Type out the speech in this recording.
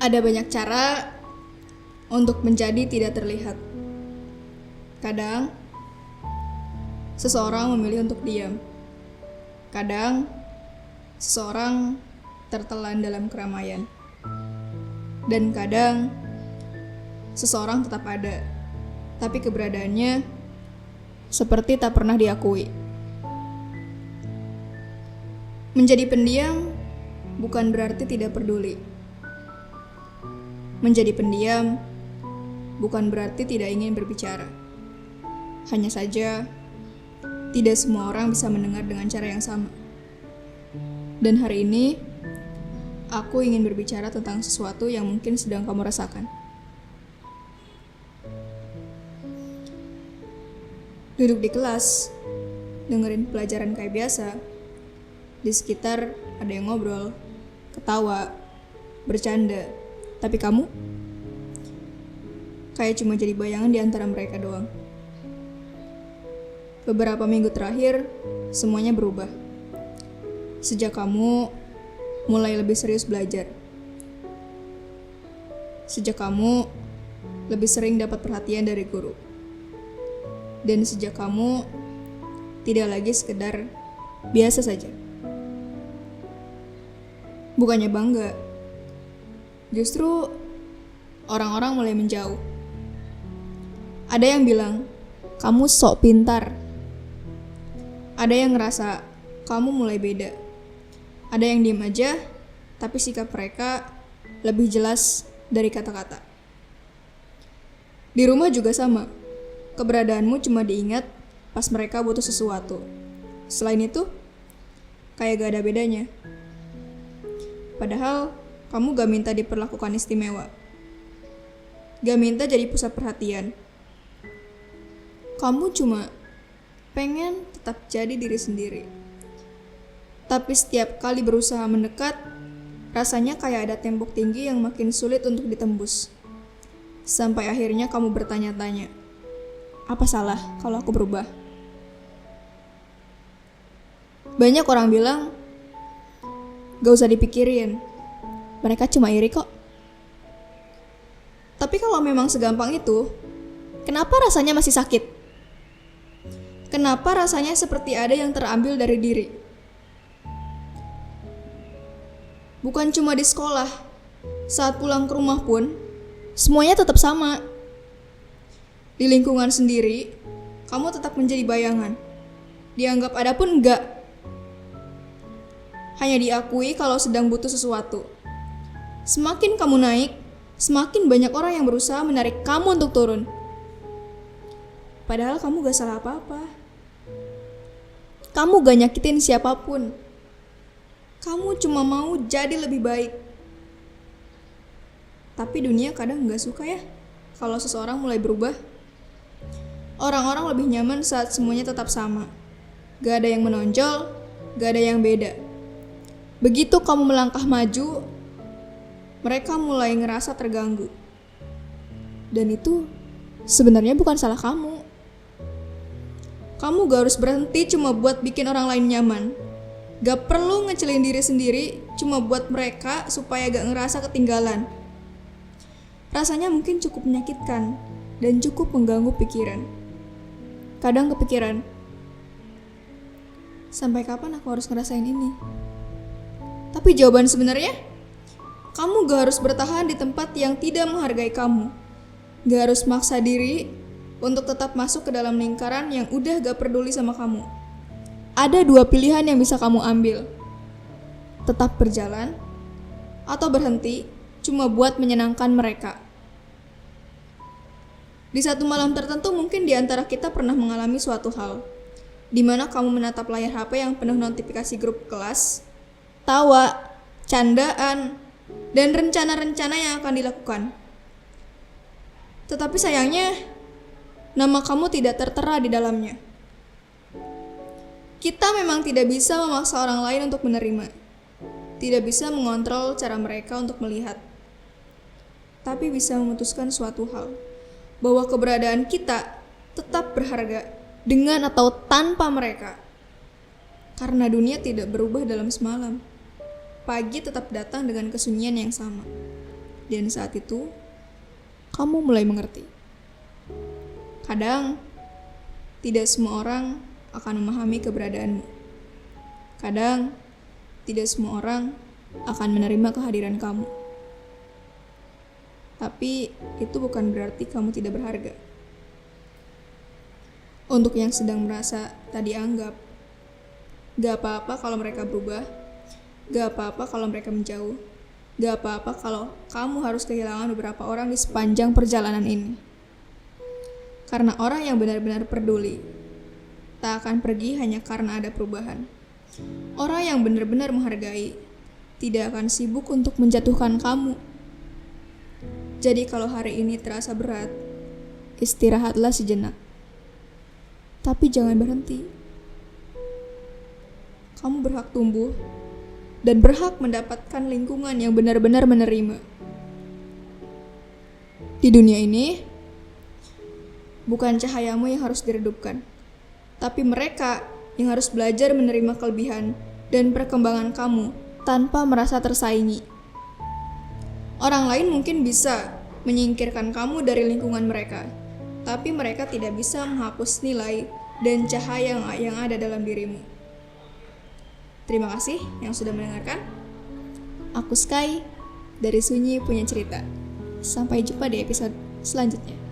Ada banyak cara untuk menjadi tidak terlihat. Kadang, seseorang memilih untuk diam. Kadang, seseorang tertelan dalam keramaian. Dan kadang, seseorang tetap ada, tapi keberadaannya seperti tak pernah diakui. Menjadi pendiam bukan berarti tidak peduli. Menjadi pendiam bukan berarti tidak ingin berbicara. Hanya saja, tidak semua orang bisa mendengar dengan cara yang sama. Dan hari ini, aku ingin berbicara tentang sesuatu yang mungkin sedang kamu rasakan. Duduk di kelas, dengerin pelajaran kayak biasa. Di sekitar ada yang ngobrol, ketawa, bercanda. Tapi kamu kayak cuma jadi bayangan di antara mereka doang. Beberapa minggu terakhir, semuanya berubah. Sejak kamu mulai lebih serius belajar. Sejak kamu lebih sering dapat perhatian dari guru. Dan sejak kamu tidak lagi sekedar biasa saja. Bukannya bangga, justru orang-orang mulai menjauh. Ada yang bilang, kamu sok pintar. Ada yang ngerasa, kamu mulai beda. Ada yang diem aja, tapi sikap mereka lebih jelas dari kata-kata. Di rumah juga sama. Keberadaanmu cuma diingat pas mereka butuh sesuatu. Selain itu, kayak gak ada bedanya. Padahal, kamu gak minta diperlakukan istimewa. Gak minta jadi pusat perhatian. Kamu cuma pengen tetap jadi diri sendiri. Tapi setiap kali berusaha mendekat, rasanya kayak ada tembok tinggi yang makin sulit untuk ditembus. Sampai akhirnya kamu bertanya-tanya, apa salah kalau aku berubah? Banyak orang bilang, gak usah dipikirin, mereka cuma iri kok. Tapi kalau memang segampang itu, kenapa rasanya masih sakit? Kenapa rasanya seperti ada yang terambil dari diri? Bukan cuma di sekolah, saat pulang ke rumah pun, semuanya tetap sama. Di lingkungan sendiri, kamu tetap menjadi bayangan. Dianggap ada pun enggak. Hanya diakui kalau sedang butuh sesuatu. Semakin kamu naik, semakin banyak orang yang berusaha menarik kamu untuk turun. Padahal kamu gak salah apa-apa. Kamu gak nyakitin siapapun. Kamu cuma mau jadi lebih baik. Tapi dunia kadang gak suka ya kalau seseorang mulai berubah. Orang-orang lebih nyaman saat semuanya tetap sama. Gak ada yang menonjol, gak ada yang beda. Begitu kamu melangkah maju, mereka mulai ngerasa terganggu. Dan itu sebenarnya bukan salah kamu. Kamu gak harus berhenti cuma buat bikin orang lain nyaman. Gak perlu ngecelin diri sendiri cuma buat mereka supaya gak ngerasa ketinggalan. Rasanya mungkin cukup menyakitkan dan cukup mengganggu pikiran. Kadang kepikiran, sampai kapan aku harus ngerasain ini? Tapi jawaban sebenarnya, kamu gak harus bertahan di tempat yang tidak menghargai kamu. Gak harus maksa diri untuk tetap masuk ke dalam lingkaran yang udah gak peduli sama kamu. Ada dua pilihan yang bisa kamu ambil. Tetap berjalan, atau berhenti cuma buat menyenangkan mereka. Di satu malam tertentu mungkin di antara kita pernah mengalami suatu hal, di mana kamu menatap layar HP yang penuh notifikasi grup kelas, tawa, candaan, dan rencana-rencana yang akan dilakukan. Tetapi sayangnya, nama kamu tidak tertera di dalamnya. Kita memang tidak bisa memaksa orang lain untuk menerima. Tidak bisa mengontrol cara mereka untuk melihat. Tapi bisa memutuskan suatu hal, bahwa keberadaan kita tetap berharga dengan atau tanpa mereka. Karena dunia tidak berubah dalam semalam. Pagi tetap datang dengan kesunyian yang sama. Dan saat itu, kamu mulai mengerti. Kadang, tidak semua orang akan memahami keberadaanmu. Kadang, tidak semua orang akan menerima kehadiran kamu. Tapi, itu bukan berarti kamu tidak berharga. Untuk yang sedang merasa tak dianggap, gak apa-apa kalau mereka berubah, gak apa-apa kalau mereka menjauh, gak apa-apa kalau kamu harus kehilangan beberapa orang di sepanjang perjalanan ini. Karena orang yang benar-benar peduli tak akan pergi hanya karena ada perubahan. Orang yang benar-benar menghargai tidak akan sibuk untuk menjatuhkan kamu. Jadi kalau hari ini terasa berat, istirahatlah sejenak. Tapi jangan berhenti. Kamu berhak tumbuh dan berhak mendapatkan lingkungan yang benar-benar menerima. Di dunia ini, bukan cahayamu yang harus diredupkan, tapi mereka yang harus belajar menerima kelebihan dan perkembangan kamu tanpa merasa tersaingi. Orang lain mungkin bisa menyingkirkan kamu dari lingkungan mereka, tapi mereka tidak bisa menghapus nilai dan cahaya yang ada dalam dirimu. Terima kasih yang sudah mendengarkan. Aku Sky dari Sunyi Punya Cerita. Sampai jumpa di episode selanjutnya.